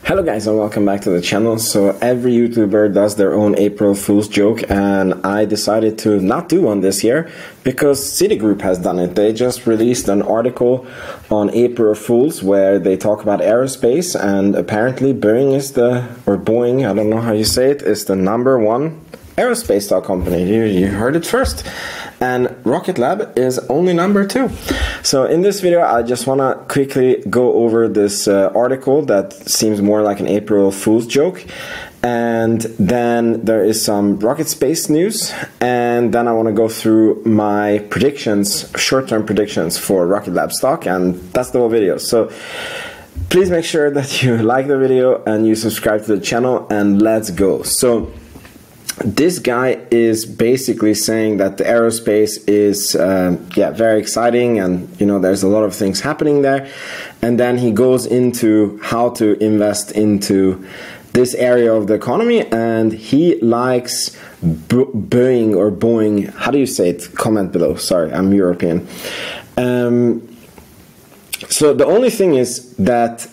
Hello guys and welcome back to the channel. So every YouTuber does their own April Fool's joke, and I decided to not do one this year because Citigroup has done it. They just released an article on April Fool's where they talk about aerospace, and apparently Boing, I don't know how you say it, is the #1 aerospace stock company. You heard it first. And Rocket Lab is only #2. So in this video, I just want to quickly go over this article that seems more like an April Fool's joke. And then there is some rocket space news. And then I want to go through my predictions, short-term predictions for Rocket Lab stock. And that's the whole video. So please make sure that you like the video and you subscribe to the channel, and let's go. So this guy is basically saying that the aerospace is very exciting, and there's a lot of things happening there, and then he goes into how to invest into this area of the economy, and he likes Boing, how do you say it? Comment below. Sorry, I'm European. So the only thing is that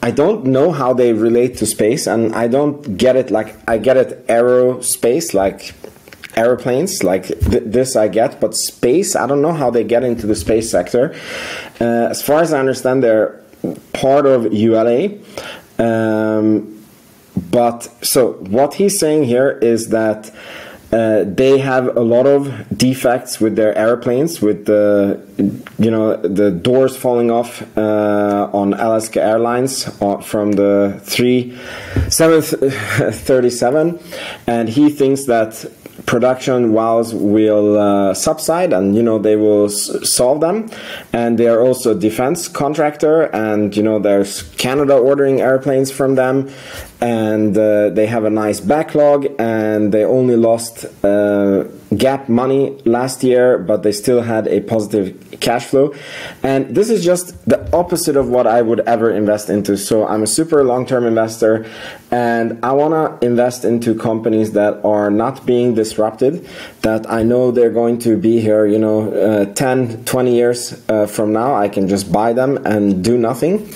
I don't know how they relate to space, and I don't get it. Like, I get it aerospace, like airplanes, like this I get, but space, I don't know how they get into the space sector. As far as I understand, they're part of ULA. But so what he's saying here is that they have a lot of defects with their airplanes, with the doors falling off on Alaska Airlines from the 737, and he thinks that production wows will subside, and they will solve them. And they are also a defense contractor, and there's Canada ordering airplanes from them, and they have a nice backlog, and they only lost gap money last year, but they still had a positive cash flow. And this is just the opposite of what I would ever invest into. So I'm a super long-term investor, and I want to invest into companies that are not being disrupted, that I know they're going to be here 10, 20 years from now. I can just buy them and do nothing.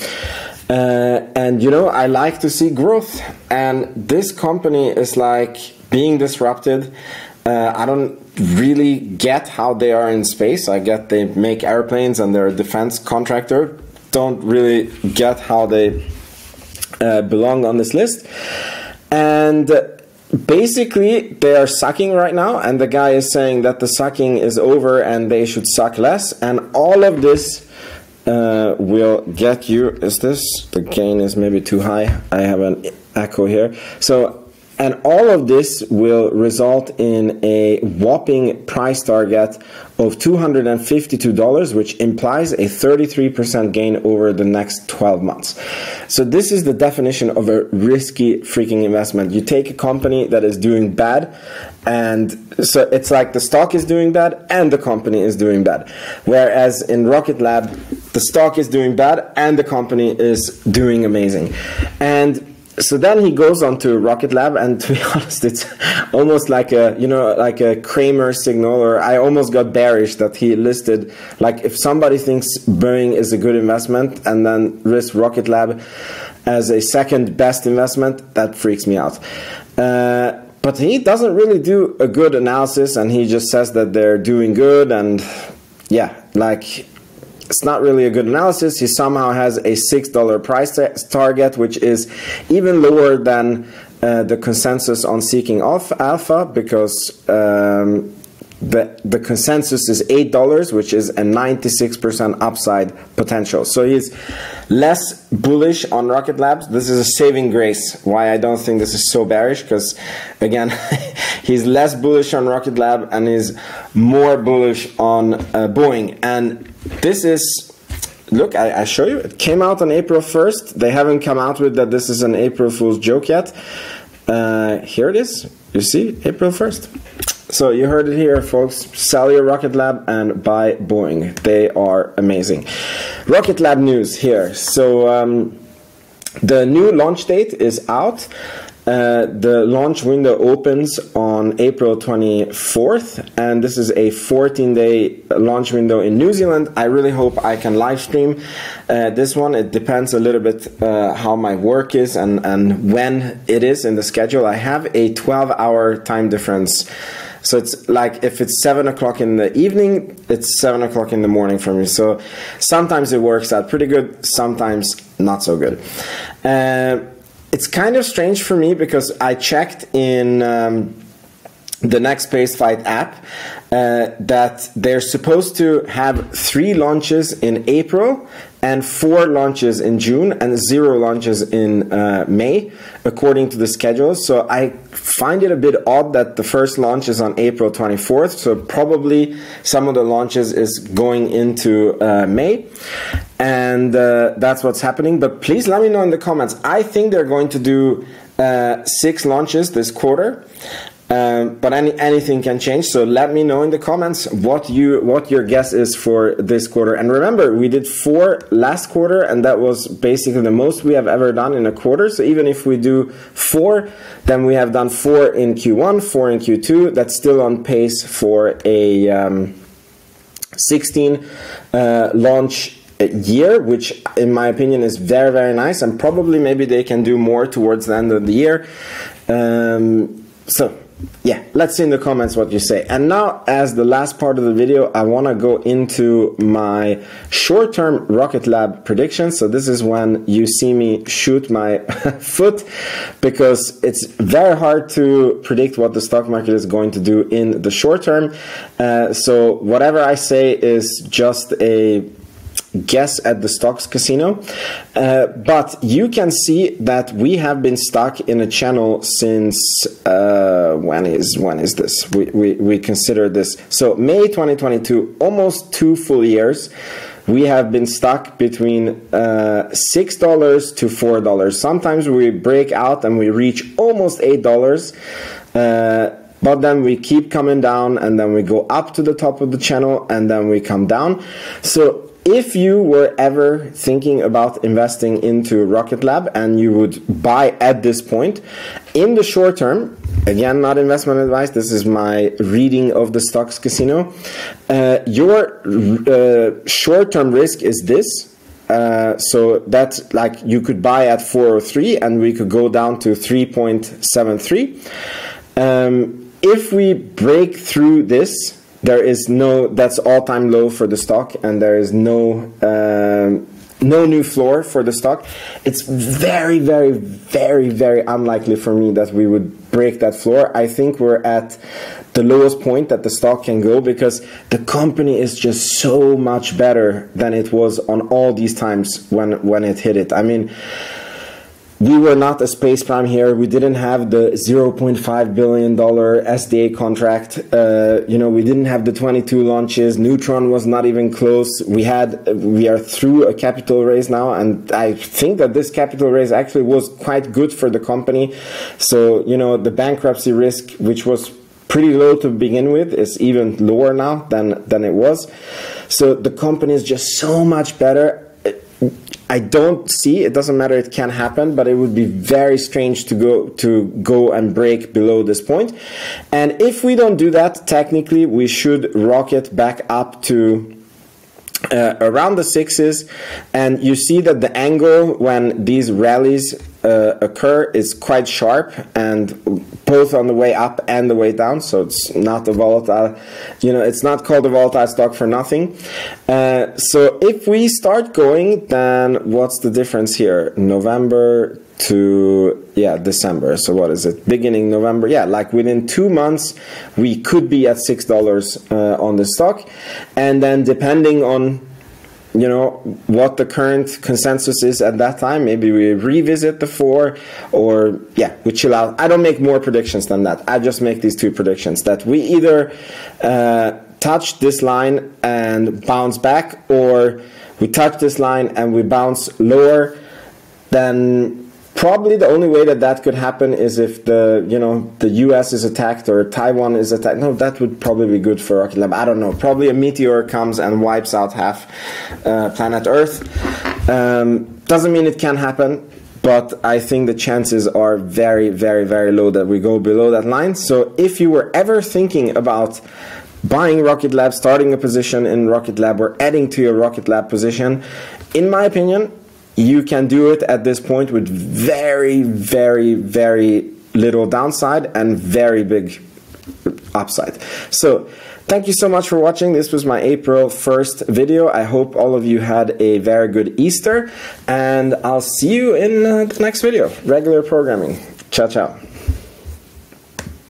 And I like to see growth, and this company is like being disrupted. I don't really get how they are in space. I get they make airplanes and they're a defense contractor. Don't really get how they belong on this list. And basically they are sucking right now, and the guy is saying that the sucking is over and they should suck less, and all of this will get you, the gain is maybe too high, I have an echo here. And all of this will result in a whopping price target of $252, which implies a 33% gain over the next 12 months. So this is the definition of a risky freaking investment. You take a company that is doing bad, and so it's like the stock is doing bad and the company is doing bad. Whereas in Rocket Lab, the stock is doing bad and the company is doing amazing. And so then he goes on to Rocket Lab, and to be honest, it's almost like a Kramer signal, or I almost got bearish that he listed, like, if somebody thinks Boeing is a good investment and then lists Rocket Lab as a second best investment, that freaks me out. But he doesn't really do a good analysis, and he just says that they're doing good, and yeah, like, it's not really a good analysis. He somehow has a $6 price target, which is even lower than the consensus on Seeking Alpha, because the consensus is $8, which is a 96% upside potential. So he's less bullish on Rocket Labs. This is a saving grace why I don't think this is so bearish, because again, he's less bullish on Rocket Lab and he's more bullish on Boing. And this is, look, I show you, it came out on April 1st. They haven't come out with that this is an April Fool's joke yet. Here it is, you see, April 1st. So you heard it here, folks. Sell your Rocket Lab and buy Boing. They are amazing. Rocket Lab news here. So the new launch date is out. The launch window opens on April 24th, and this is a 14-day launch window in New Zealand. I really hope I can live stream this one. It depends a little bit how my work is and when it is in the schedule. I have a 12-hour time difference. So it's like if it's 7 o'clock in the evening, it's 7 o'clock in the morning for me. So sometimes it works out pretty good, sometimes not so good. It's kind of strange for me because I checked in the Next Spaceflight app that they're supposed to have 3 launches in April and 4 launches in June and 0 launches in May, according to the schedule. So I find it a bit odd that the first launch is on April 24th. So probably some of the launches is going into May. And that's what's happening. But please let me know in the comments. I think they're going to do 6 launches this quarter. But anything can change, so let me know in the comments what your guess is for this quarter. And remember, we did 4 last quarter, and that was basically the most we have ever done in a quarter. So even if we do 4, then we have done 4 in Q1, 4 in Q2. That's still on pace for a 16 launch year, which in my opinion is very, very nice, and probably maybe they can do more towards the end of the year. So yeah, let's see in the comments what you say. And now, as the last part of the video, I want to go into my short-term Rocket Lab predictions. So this is when you see me shoot my foot, because it's very hard to predict what the stock market is going to do in the short term. So whatever I say is just a guess at the stocks casino, but you can see that we have been stuck in a channel since when is this? We consider this, so May 2022, almost 2 full years. We have been stuck between $6 to $4. Sometimes we break out and we reach almost $8. But then we keep coming down, and then we go up to the top of the channel, and then we come down. So if you were ever thinking about investing into Rocket Lab and you would buy at this point, in the short term, again, not investment advice, this is my reading of the stocks casino, your short-term risk is this. So that's like you could buy at 403 and we could go down to 3.73. If we break through this, there is no, that's all-time low for the stock, and there is no new floor for the stock. It's very, very, very, very unlikely for me that we would break that floor. I think we're at the lowest point that the stock can go, because the company is just so much better than it was on all these times when it hit it. I mean, we were not a space prime here. We didn't have the $0.5 billion SDA contract. We didn't have the 22 launches. Neutron was not even close. We are through a capital raise now, and I think that this capital raise actually was quite good for the company. So, the bankruptcy risk, which was pretty low to begin with, is even lower now than it was. So the company is just so much better. I don't see, it doesn't matter, it can happen, but it would be very strange to go and break below this point. And if we don't do that, technically we should rocket back up to around the 6s, and you see that the angle when these rallies occur is quite sharp, and both on the way up and the way down. So it's not a volatile, it's not called a volatile stock for nothing. So if we start going, then what's the difference here? November to December. So what is it? Beginning November. Yeah, like within 2 months we could be at $6 on the stock, and then depending on what the current consensus is at that time, maybe we revisit the 4, or we chill out. I don't make more predictions than that. I just make these 2 predictions, that we either touch this line and bounce back, or we touch this line and we bounce lower. Then probably the only way that could happen is if the US is attacked or Taiwan is attacked. No, that would probably be good for Rocket Lab. I don't know. Probably a meteor comes and wipes out half planet Earth. Doesn't mean it can happen, but I think the chances are very, very, very low that we go below that line. So if you were ever thinking about buying Rocket Lab, starting a position in Rocket Lab, or adding to your Rocket Lab position, in my opinion, you can do it at this point with very, very, very little downside and very big upside. So thank you so much for watching. This was my April 1st video. I hope all of you had a very good Easter, and I'll see you in the next video. Regular programming. Ciao, ciao.